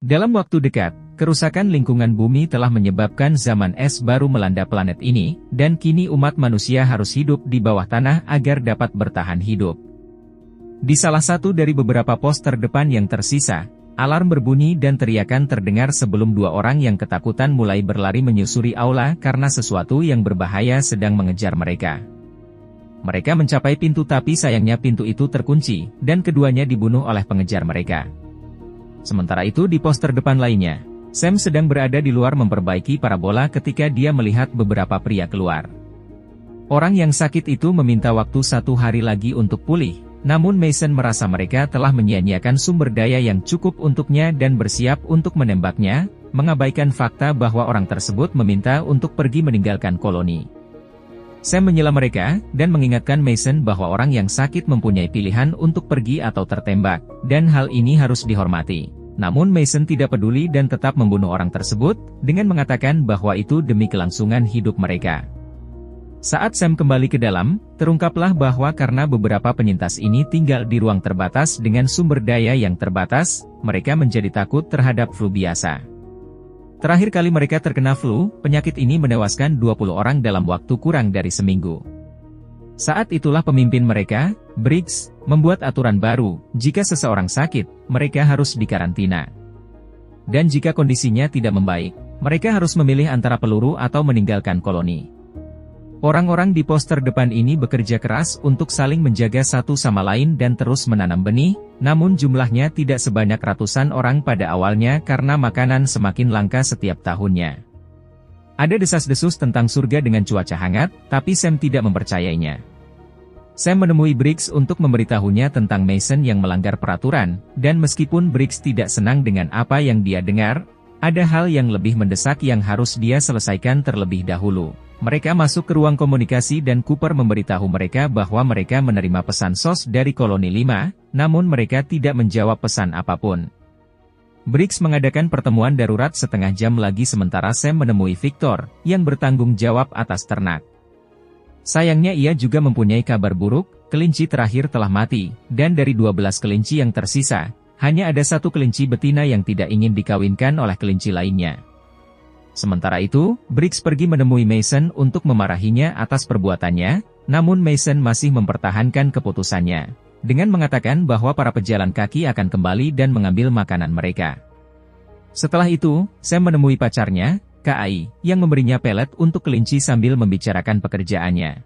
Dalam waktu dekat, kerusakan lingkungan bumi telah menyebabkan zaman es baru melanda planet ini, dan kini umat manusia harus hidup di bawah tanah agar dapat bertahan hidup. Di salah satu dari beberapa pos terdepan yang tersisa, alarm berbunyi dan teriakan terdengar sebelum dua orang yang ketakutan mulai berlari menyusuri aula karena sesuatu yang berbahaya sedang mengejar mereka. Mereka mencapai pintu tapi sayangnya pintu itu terkunci, dan keduanya dibunuh oleh pengejar mereka. Sementara itu di pos terdepan lainnya, Sam sedang berada di luar memperbaiki parabola ketika dia melihat beberapa pria keluar. Orang yang sakit itu meminta waktu 1 hari lagi untuk pulih, namun Mason merasa mereka telah menyia-nyiakan sumber daya yang cukup untuknya dan bersiap untuk menembaknya, mengabaikan fakta bahwa orang tersebut meminta untuk pergi meninggalkan koloni. Sam menyela mereka, dan mengingatkan Mason bahwa orang yang sakit mempunyai pilihan untuk pergi atau tertembak, dan hal ini harus dihormati. Namun Mason tidak peduli dan tetap membunuh orang tersebut, dengan mengatakan bahwa itu demi kelangsungan hidup mereka. Saat Sam kembali ke dalam, terungkaplah bahwa karena beberapa penyintas ini tinggal di ruang terbatas dengan sumber daya yang terbatas, mereka menjadi takut terhadap flu biasa. Terakhir kali mereka terkena flu, penyakit ini menewaskan 20 orang dalam waktu kurang dari seminggu. Saat itulah pemimpin mereka, Briggs, membuat aturan baru, jika seseorang sakit, mereka harus dikarantina. Dan jika kondisinya tidak membaik, mereka harus memilih antara peluru atau meninggalkan koloni. Orang-orang di pos terdepan ini bekerja keras untuk saling menjaga satu sama lain dan terus menanam benih, namun jumlahnya tidak sebanyak ratusan orang pada awalnya karena makanan semakin langka setiap tahunnya. Ada desas-desus tentang surga dengan cuaca hangat, tapi Sam tidak mempercayainya. Sam menemui Briggs untuk memberitahunya tentang Mason yang melanggar peraturan, dan meskipun Briggs tidak senang dengan apa yang dia dengar, ada hal yang lebih mendesak yang harus dia selesaikan terlebih dahulu. Mereka masuk ke ruang komunikasi dan Cooper memberitahu mereka bahwa mereka menerima pesan SOS dari koloni 5, namun mereka tidak menjawab pesan apapun. Briggs mengadakan pertemuan darurat setengah jam lagi sementara Sam menemui Victor, yang bertanggung jawab atas ternak. Sayangnya ia juga mempunyai kabar buruk, kelinci terakhir telah mati, dan dari 12 kelinci yang tersisa, hanya ada 1 kelinci betina yang tidak ingin dikawinkan oleh kelinci lainnya. Sementara itu, Briggs pergi menemui Mason untuk memarahinya atas perbuatannya, namun Mason masih mempertahankan keputusannya, dengan mengatakan bahwa para pejalan kaki akan kembali dan mengambil makanan mereka. Setelah itu, Sam menemui pacarnya, Kai, yang memberinya pelet untuk kelinci sambil membicarakan pekerjaannya.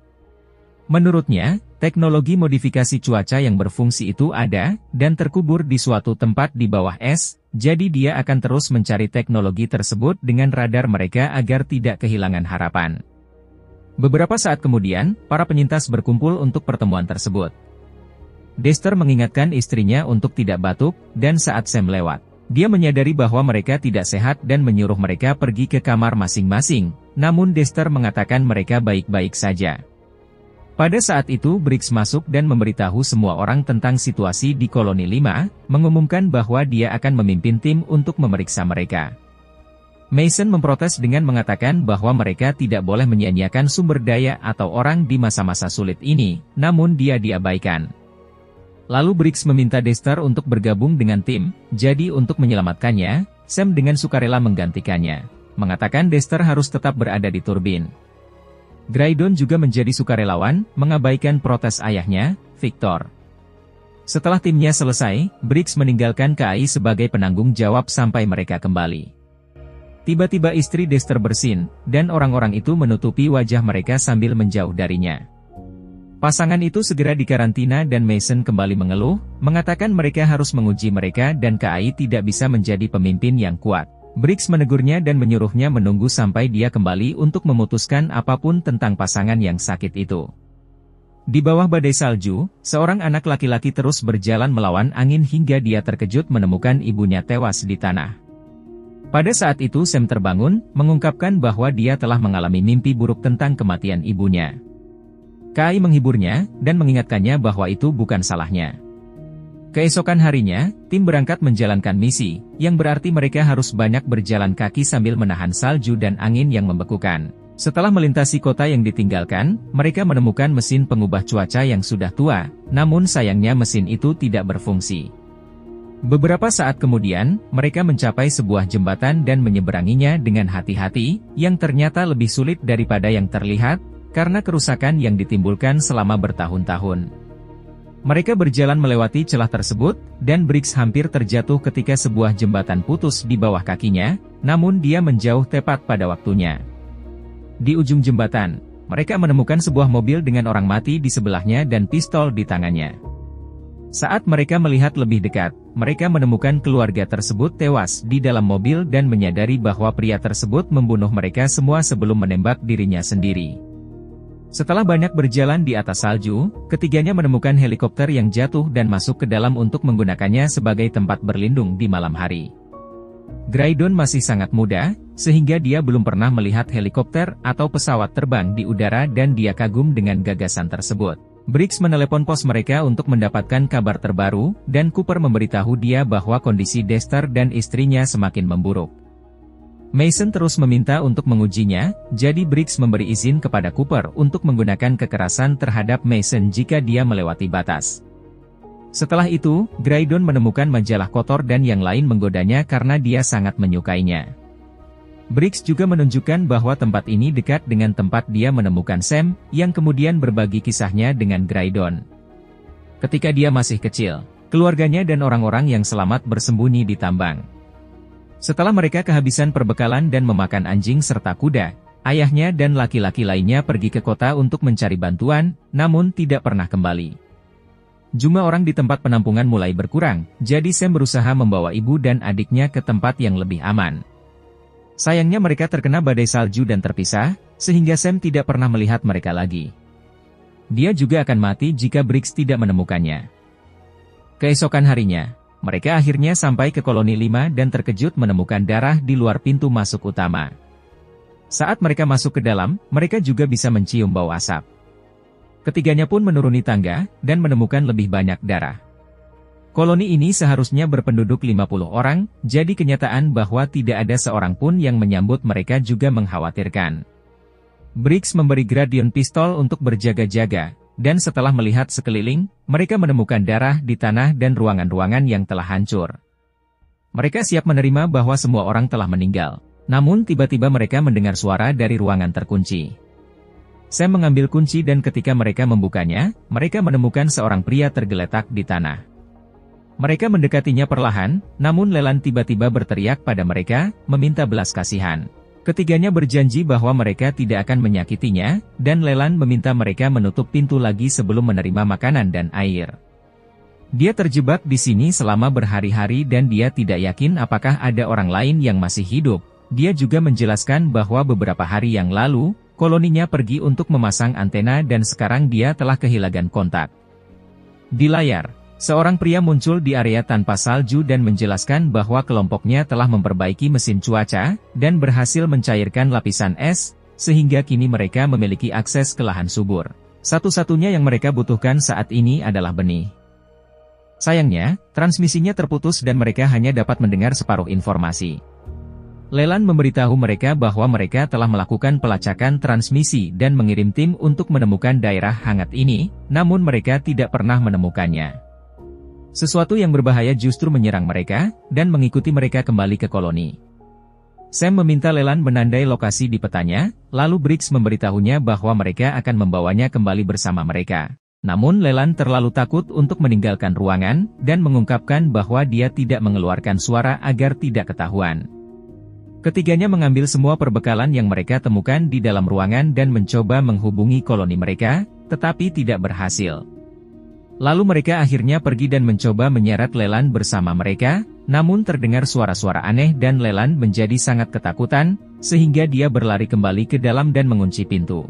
Menurutnya, teknologi modifikasi cuaca yang berfungsi itu ada, dan terkubur di suatu tempat di bawah es, jadi dia akan terus mencari teknologi tersebut dengan radar mereka agar tidak kehilangan harapan. Beberapa saat kemudian, para penyintas berkumpul untuk pertemuan tersebut. Dexter mengingatkan istrinya untuk tidak batuk, dan saat Sam lewat, dia menyadari bahwa mereka tidak sehat dan menyuruh mereka pergi ke kamar masing-masing, namun Dexter mengatakan mereka baik-baik saja. Pada saat itu Briggs masuk dan memberitahu semua orang tentang situasi di koloni 5, mengumumkan bahwa dia akan memimpin tim untuk memeriksa mereka. Mason memprotes dengan mengatakan bahwa mereka tidak boleh menyia-nyiakan sumber daya atau orang di masa-masa sulit ini, namun dia diabaikan. Lalu Briggs meminta Dexter untuk bergabung dengan tim, jadi untuk menyelamatkannya, Sam dengan sukarela menggantikannya, mengatakan Dexter harus tetap berada di turbin. Graydon juga menjadi sukarelawan, mengabaikan protes ayahnya, Victor. Setelah timnya selesai, Briggs meninggalkan Kai sebagai penanggung jawab sampai mereka kembali. Tiba-tiba istri Dexter bersin, dan orang-orang itu menutupi wajah mereka sambil menjauh darinya. Pasangan itu segera dikarantina dan Mason kembali mengeluh, mengatakan mereka harus menguji mereka dan Kai tidak bisa menjadi pemimpin yang kuat. Briggs menegurnya dan menyuruhnya menunggu sampai dia kembali untuk memutuskan apapun tentang pasangan yang sakit itu. Di bawah badai salju, seorang anak laki-laki terus berjalan melawan angin hingga dia terkejut menemukan ibunya tewas di tanah. Pada saat itu Sam terbangun, mengungkapkan bahwa dia telah mengalami mimpi buruk tentang kematian ibunya. Kai menghiburnya, dan mengingatkannya bahwa itu bukan salahnya. Keesokan harinya, tim berangkat menjalankan misi, yang berarti mereka harus banyak berjalan kaki sambil menahan salju dan angin yang membekukan. Setelah melintasi kota yang ditinggalkan, mereka menemukan mesin pengubah cuaca yang sudah tua, namun sayangnya mesin itu tidak berfungsi. Beberapa saat kemudian, mereka mencapai sebuah jembatan dan menyeberanginya dengan hati-hati, yang ternyata lebih sulit daripada yang terlihat, karena kerusakan yang ditimbulkan selama bertahun-tahun. Mereka berjalan melewati celah tersebut, dan Briggs hampir terjatuh ketika sebuah jembatan putus di bawah kakinya, namun dia menjauh tepat pada waktunya. Di ujung jembatan, mereka menemukan sebuah mobil dengan orang mati di sebelahnya dan pistol di tangannya. Saat mereka melihat lebih dekat, mereka menemukan keluarga tersebut tewas di dalam mobil dan menyadari bahwa pria tersebut membunuh mereka semua sebelum menembak dirinya sendiri. Setelah banyak berjalan di atas salju, ketiganya menemukan helikopter yang jatuh dan masuk ke dalam untuk menggunakannya sebagai tempat berlindung di malam hari. Graydon masih sangat muda, sehingga dia belum pernah melihat helikopter atau pesawat terbang di udara dan dia kagum dengan gagasan tersebut. Briggs menelepon pos mereka untuk mendapatkan kabar terbaru, dan Cooper memberitahu dia bahwa kondisi Dexter dan istrinya semakin memburuk. Mason terus meminta untuk mengujinya, jadi Briggs memberi izin kepada Cooper untuk menggunakan kekerasan terhadap Mason jika dia melewati batas. Setelah itu, Graydon menemukan majalah kotor dan yang lain menggodanya karena dia sangat menyukainya. Briggs juga menunjukkan bahwa tempat ini dekat dengan tempat dia menemukan Sam, yang kemudian berbagi kisahnya dengan Graydon. Ketika dia masih kecil, keluarganya dan orang-orang yang selamat bersembunyi di tambang. Setelah mereka kehabisan perbekalan dan memakan anjing serta kuda, ayahnya dan laki-laki lainnya pergi ke kota untuk mencari bantuan, namun tidak pernah kembali. Jumlah orang di tempat penampungan mulai berkurang, jadi Sam berusaha membawa ibu dan adiknya ke tempat yang lebih aman. Sayangnya mereka terkena badai salju dan terpisah, sehingga Sam tidak pernah melihat mereka lagi. Dia juga akan mati jika Briggs tidak menemukannya. Keesokan harinya, mereka akhirnya sampai ke koloni 5 dan terkejut menemukan darah di luar pintu masuk utama. Saat mereka masuk ke dalam, mereka juga bisa mencium bau asap. Ketiganya pun menuruni tangga, dan menemukan lebih banyak darah. Koloni ini seharusnya berpenduduk 50 orang, jadi kenyataan bahwa tidak ada seorang pun yang menyambut mereka juga mengkhawatirkan. Briggs memberi Graydon pistol untuk berjaga-jaga, dan setelah melihat sekeliling, mereka menemukan darah di tanah dan ruangan-ruangan yang telah hancur. Mereka siap menerima bahwa semua orang telah meninggal, namun tiba-tiba mereka mendengar suara dari ruangan terkunci. Sam mengambil kunci dan ketika mereka membukanya, mereka menemukan seorang pria tergeletak di tanah. Mereka mendekatinya perlahan, namun Leland tiba-tiba berteriak pada mereka, meminta belas kasihan. Ketiganya berjanji bahwa mereka tidak akan menyakitinya, dan Leland meminta mereka menutup pintu lagi sebelum menerima makanan dan air. Dia terjebak di sini selama berhari-hari dan dia tidak yakin apakah ada orang lain yang masih hidup. Dia juga menjelaskan bahwa beberapa hari yang lalu, koloninya pergi untuk memasang antena dan sekarang dia telah kehilangan kontak. Di layar, seorang pria muncul di area tanpa salju dan menjelaskan bahwa kelompoknya telah memperbaiki mesin cuaca, dan berhasil mencairkan lapisan es, sehingga kini mereka memiliki akses ke lahan subur. Satu-satunya yang mereka butuhkan saat ini adalah benih. Sayangnya, transmisinya terputus dan mereka hanya dapat mendengar separuh informasi. Leland memberitahu mereka bahwa mereka telah melakukan pelacakan transmisi dan mengirim tim untuk menemukan daerah hangat ini, namun mereka tidak pernah menemukannya. Sesuatu yang berbahaya justru menyerang mereka, dan mengikuti mereka kembali ke koloni. Sam meminta Leland menandai lokasi di petanya, lalu Briggs memberitahunya bahwa mereka akan membawanya kembali bersama mereka. Namun Leland terlalu takut untuk meninggalkan ruangan, dan mengungkapkan bahwa dia tidak mengeluarkan suara agar tidak ketahuan. Ketiganya mengambil semua perbekalan yang mereka temukan di dalam ruangan dan mencoba menghubungi koloni mereka, tetapi tidak berhasil. Lalu mereka akhirnya pergi dan mencoba menyeret Leland bersama mereka, namun terdengar suara-suara aneh dan Leland menjadi sangat ketakutan, sehingga dia berlari kembali ke dalam dan mengunci pintu.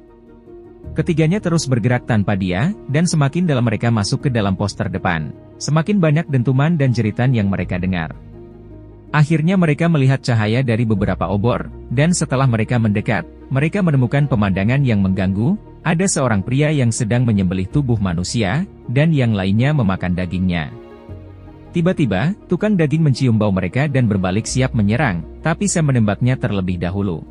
Ketiganya terus bergerak tanpa dia, dan semakin dalam mereka masuk ke dalam pos terdepan, semakin banyak dentuman dan jeritan yang mereka dengar. Akhirnya mereka melihat cahaya dari beberapa obor, dan setelah mereka mendekat, mereka menemukan pemandangan yang mengganggu. Ada seorang pria yang sedang menyembelih tubuh manusia, dan yang lainnya memakan dagingnya. Tiba-tiba, tukang daging mencium bau mereka dan berbalik siap menyerang, tapi Sam menembaknya terlebih dahulu.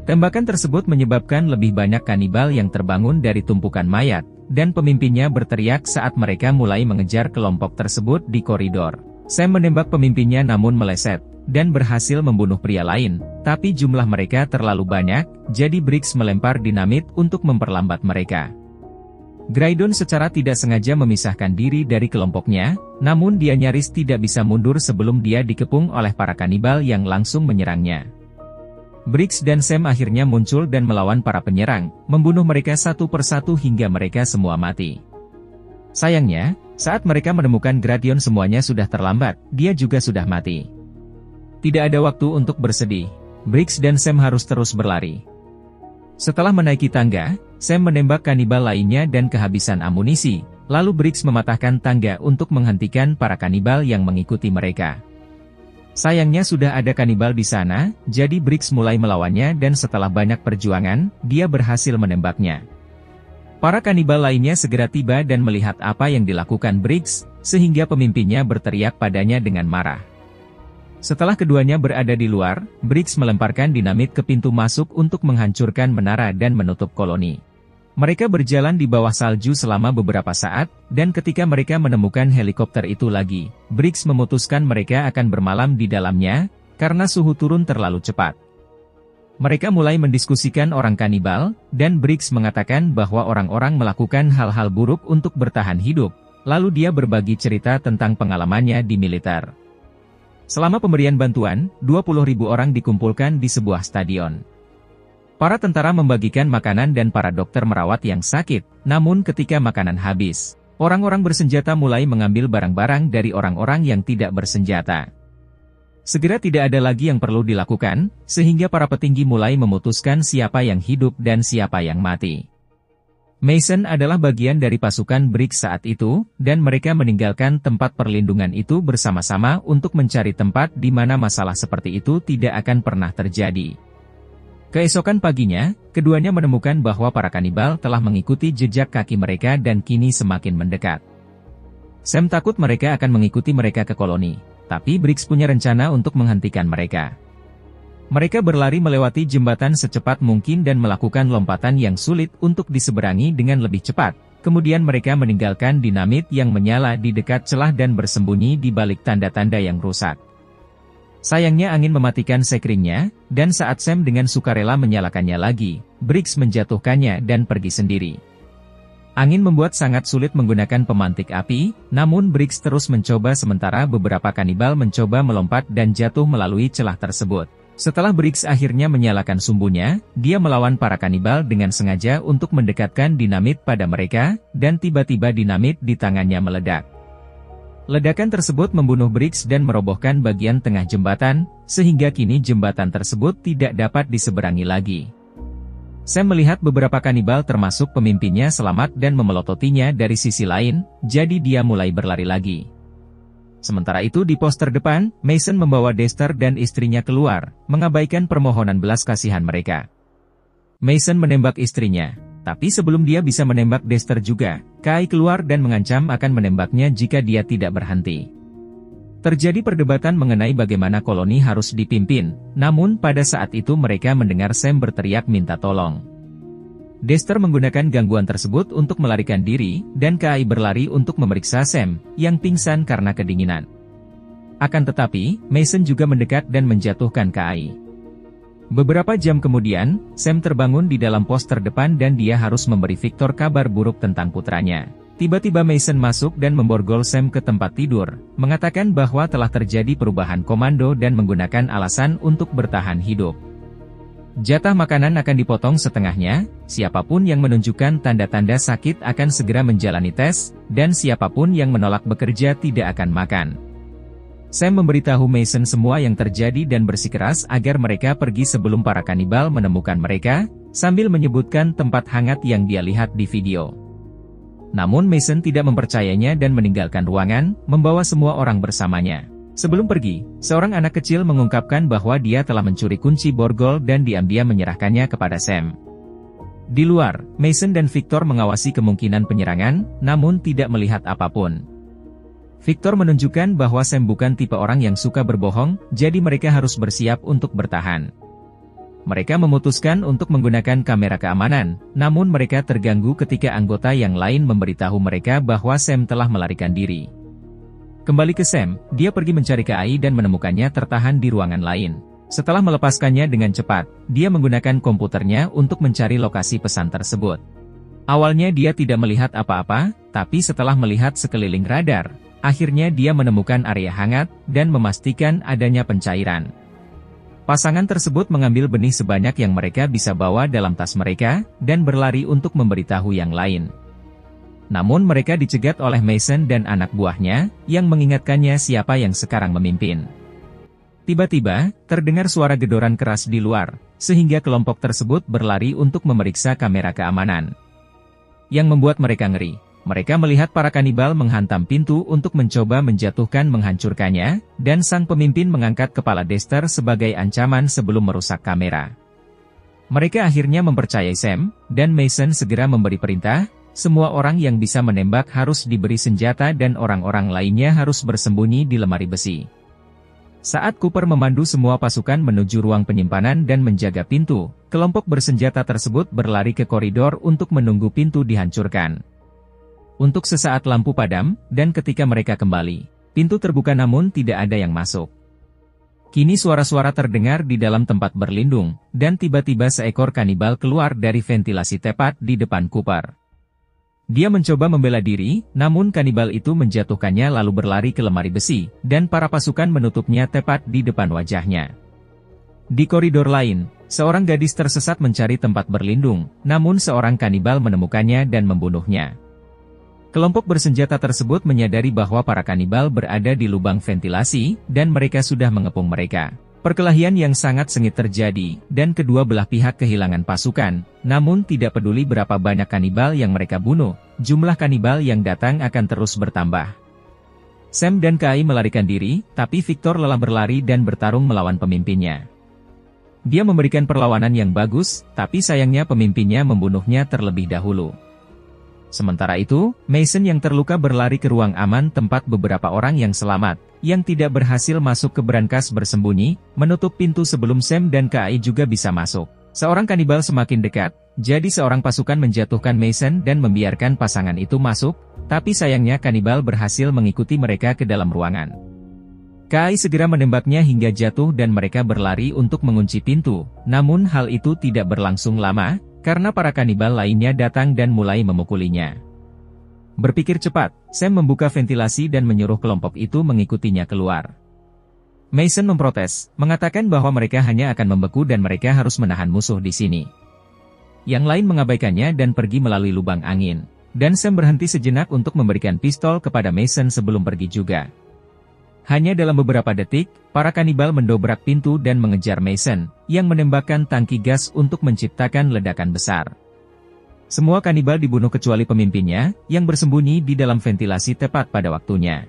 Tembakan tersebut menyebabkan lebih banyak kanibal yang terbangun dari tumpukan mayat, dan pemimpinnya berteriak saat mereka mulai mengejar kelompok tersebut di koridor. Sam menembak pemimpinnya namun meleset, dan berhasil membunuh pria lain, tapi jumlah mereka terlalu banyak, jadi Briggs melempar dinamit untuk memperlambat mereka. Graydon secara tidak sengaja memisahkan diri dari kelompoknya, namun dia nyaris tidak bisa mundur sebelum dia dikepung oleh para kanibal yang langsung menyerangnya. Briggs dan Sam akhirnya muncul dan melawan para penyerang, membunuh mereka satu persatu hingga mereka semua mati. Sayangnya, saat mereka menemukan Graydon semuanya sudah terlambat, dia juga sudah mati. Tidak ada waktu untuk bersedih. Briggs dan Sam harus terus berlari. Setelah menaiki tangga, Sam menembak kanibal lainnya dan kehabisan amunisi, lalu Briggs mematahkan tangga untuk menghentikan para kanibal yang mengikuti mereka. Sayangnya sudah ada kanibal di sana, jadi Briggs mulai melawannya dan setelah banyak perjuangan, dia berhasil menembaknya. Para kanibal lainnya segera tiba dan melihat apa yang dilakukan Briggs, sehingga pemimpinnya berteriak padanya dengan marah. Setelah keduanya berada di luar, Briggs melemparkan dinamit ke pintu masuk untuk menghancurkan menara dan menutup koloni. Mereka berjalan di bawah salju selama beberapa saat, dan ketika mereka menemukan helikopter itu lagi, Briggs memutuskan mereka akan bermalam di dalamnya, karena suhu turun terlalu cepat. Mereka mulai mendiskusikan orang kanibal, dan Briggs mengatakan bahwa orang-orang melakukan hal-hal buruk untuk bertahan hidup, lalu dia berbagi cerita tentang pengalamannya di militer. Selama pemberian bantuan, 20.000 orang dikumpulkan di sebuah stadion. Para tentara membagikan makanan dan para dokter merawat yang sakit, namun ketika makanan habis, orang-orang bersenjata mulai mengambil barang-barang dari orang-orang yang tidak bersenjata. Segera tidak ada lagi yang perlu dilakukan, sehingga para petinggi mulai memutuskan siapa yang hidup dan siapa yang mati. Mason adalah bagian dari pasukan Briggs saat itu, dan mereka meninggalkan tempat perlindungan itu bersama-sama untuk mencari tempat di mana masalah seperti itu tidak akan pernah terjadi. Keesokan paginya, keduanya menemukan bahwa para kanibal telah mengikuti jejak kaki mereka dan kini semakin mendekat. Sam takut mereka akan mengikuti mereka ke koloni, tapi Briggs punya rencana untuk menghentikan mereka. Mereka berlari melewati jembatan secepat mungkin dan melakukan lompatan yang sulit untuk diseberangi dengan lebih cepat. Kemudian mereka meninggalkan dinamit yang menyala di dekat celah dan bersembunyi di balik tanda-tanda yang rusak. Sayangnya angin mematikan sekringnya, dan saat Sam dengan sukarela menyalakannya lagi, Briggs menjatuhkannya dan pergi sendiri. Angin membuat sangat sulit menggunakan pemantik api, namun Briggs terus mencoba sementara beberapa kanibal mencoba melompat dan jatuh melalui celah tersebut. Setelah Briggs akhirnya menyalakan sumbunya, dia melawan para kanibal dengan sengaja untuk mendekatkan dinamit pada mereka, dan tiba-tiba dinamit di tangannya meledak. Ledakan tersebut membunuh Briggs dan merobohkan bagian tengah jembatan, sehingga kini jembatan tersebut tidak dapat diseberangi lagi. Sam melihat beberapa kanibal termasuk pemimpinnya selamat dan memelototinya dari sisi lain, jadi dia mulai berlari lagi. Sementara itu di pos terdepan, Mason membawa Dexter dan istrinya keluar, mengabaikan permohonan belas kasihan mereka. Mason menembak istrinya, tapi sebelum dia bisa menembak Dexter juga, Kai keluar dan mengancam akan menembaknya jika dia tidak berhenti. Terjadi perdebatan mengenai bagaimana koloni harus dipimpin, namun pada saat itu mereka mendengar Sam berteriak minta tolong. Dexter menggunakan gangguan tersebut untuk melarikan diri, dan Kai berlari untuk memeriksa Sam, yang pingsan karena kedinginan. Akan tetapi, Mason juga mendekat dan menjatuhkan Kai. Beberapa jam kemudian, Sam terbangun di dalam pos terdepan dan dia harus memberi Victor kabar buruk tentang putranya. Tiba-tiba Mason masuk dan memborgol Sam ke tempat tidur, mengatakan bahwa telah terjadi perubahan komando dan menggunakan alasan untuk bertahan hidup. Jatah makanan akan dipotong setengahnya, siapapun yang menunjukkan tanda-tanda sakit akan segera menjalani tes, dan siapapun yang menolak bekerja tidak akan makan. Sam memberitahu Mason semua yang terjadi dan bersikeras agar mereka pergi sebelum para kanibal menemukan mereka, sambil menyebutkan tempat hangat yang dia lihat di video. Namun Mason tidak mempercayainya dan meninggalkan ruangan, membawa semua orang bersamanya. Sebelum pergi, seorang anak kecil mengungkapkan bahwa dia telah mencuri kunci borgol dan diam-diam menyerahkannya kepada Sam. Di luar, Mason dan Victor mengawasi kemungkinan penyerangan, namun tidak melihat apapun. Victor menunjukkan bahwa Sam bukan tipe orang yang suka berbohong, jadi mereka harus bersiap untuk bertahan. Mereka memutuskan untuk menggunakan kamera keamanan, namun mereka terganggu ketika anggota yang lain memberitahu mereka bahwa Sam telah melarikan diri. Kembali ke Sam, dia pergi mencari Kai dan menemukannya tertahan di ruangan lain. Setelah melepaskannya dengan cepat, dia menggunakan komputernya untuk mencari lokasi pesan tersebut. Awalnya dia tidak melihat apa-apa, tapi setelah melihat sekeliling radar, akhirnya dia menemukan area hangat dan memastikan adanya pencairan. Pasangan tersebut mengambil benih sebanyak yang mereka bisa bawa dalam tas mereka, dan berlari untuk memberitahu yang lain. Namun mereka dicegat oleh Mason dan anak buahnya, yang mengingatkannya siapa yang sekarang memimpin. Tiba-tiba, terdengar suara gedoran keras di luar, sehingga kelompok tersebut berlari untuk memeriksa kamera keamanan. Yang membuat mereka ngeri. Mereka melihat para kanibal menghantam pintu untuk mencoba menjatuhkan menghancurkannya, dan sang pemimpin mengangkat kepala Dexter sebagai ancaman sebelum merusak kamera. Mereka akhirnya mempercayai Sam, dan Mason segera memberi perintah, semua orang yang bisa menembak harus diberi senjata dan orang-orang lainnya harus bersembunyi di lemari besi. Saat Cooper memandu semua pasukan menuju ruang penyimpanan dan menjaga pintu, kelompok bersenjata tersebut berlari ke koridor untuk menunggu pintu dihancurkan. Untuk sesaat lampu padam, dan ketika mereka kembali, pintu terbuka namun tidak ada yang masuk. Kini suara-suara terdengar di dalam tempat berlindung, dan tiba-tiba seekor kanibal keluar dari ventilasi tepat di depan Cooper. Dia mencoba membela diri, namun kanibal itu menjatuhkannya lalu berlari ke lemari besi, dan para pasukan menutupnya tepat di depan wajahnya. Di koridor lain, seorang gadis tersesat mencari tempat berlindung, namun seorang kanibal menemukannya dan membunuhnya. Kelompok bersenjata tersebut menyadari bahwa para kanibal berada di lubang ventilasi, dan mereka sudah mengepung mereka. Perkelahian yang sangat sengit terjadi, dan kedua belah pihak kehilangan pasukan, namun tidak peduli berapa banyak kanibal yang mereka bunuh, jumlah kanibal yang datang akan terus bertambah. Sam dan Kai melarikan diri, tapi Victor lelah berlari dan bertarung melawan pemimpinnya. Dia memberikan perlawanan yang bagus, tapi sayangnya pemimpinnya membunuhnya terlebih dahulu. Sementara itu, Mason yang terluka berlari ke ruang aman tempat beberapa orang yang selamat, yang tidak berhasil masuk ke brankas bersembunyi, menutup pintu sebelum Sam dan Kai juga bisa masuk. Seorang kanibal semakin dekat, jadi seorang pasukan menjatuhkan Mason dan membiarkan pasangan itu masuk, tapi sayangnya kanibal berhasil mengikuti mereka ke dalam ruangan. Kai segera menembaknya hingga jatuh dan mereka berlari untuk mengunci pintu, namun hal itu tidak berlangsung lama, karena para kanibal lainnya datang dan mulai memukulinya. Berpikir cepat, Sam membuka ventilasi dan menyuruh kelompok itu mengikutinya keluar. Mason memprotes, mengatakan bahwa mereka hanya akan membeku dan mereka harus menahan musuh di sini. Yang lain mengabaikannya dan pergi melalui lubang angin, dan Sam berhenti sejenak untuk memberikan pistol kepada Mason sebelum pergi juga. Hanya dalam beberapa detik, para kanibal mendobrak pintu dan mengejar Mason, yang menembakkan tangki gas untuk menciptakan ledakan besar. Semua kanibal dibunuh kecuali pemimpinnya, yang bersembunyi di dalam ventilasi tepat pada waktunya.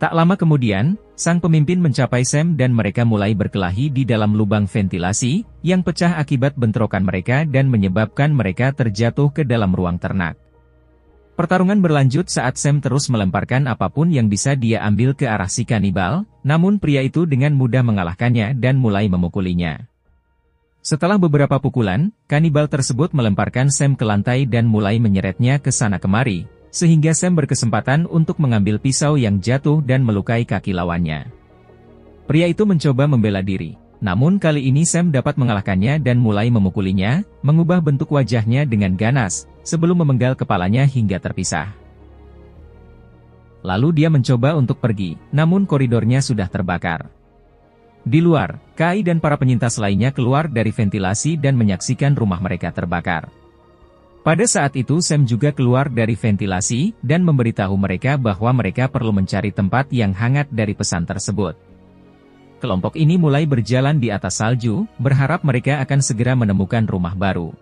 Tak lama kemudian, sang pemimpin mencapai Sam dan mereka mulai berkelahi di dalam lubang ventilasi, yang pecah akibat bentrokan mereka dan menyebabkan mereka terjatuh ke dalam ruang ternak. Pertarungan berlanjut saat Sam terus melemparkan apapun yang bisa dia ambil ke arah si kanibal, namun pria itu dengan mudah mengalahkannya dan mulai memukulinya. Setelah beberapa pukulan, kanibal tersebut melemparkan Sam ke lantai dan mulai menyeretnya ke sana kemari, sehingga Sam berkesempatan untuk mengambil pisau yang jatuh dan melukai kaki lawannya. Pria itu mencoba membela diri, namun kali ini Sam dapat mengalahkannya dan mulai memukulinya, mengubah bentuk wajahnya dengan ganas, sebelum memenggal kepalanya hingga terpisah. Lalu dia mencoba untuk pergi, namun koridornya sudah terbakar. Di luar, Kai dan para penyintas lainnya keluar dari ventilasi dan menyaksikan rumah mereka terbakar. Pada saat itu Sam juga keluar dari ventilasi dan memberitahu mereka bahwa mereka perlu mencari tempat yang hangat dari pesan tersebut. Kelompok ini mulai berjalan di atas salju, berharap mereka akan segera menemukan rumah baru.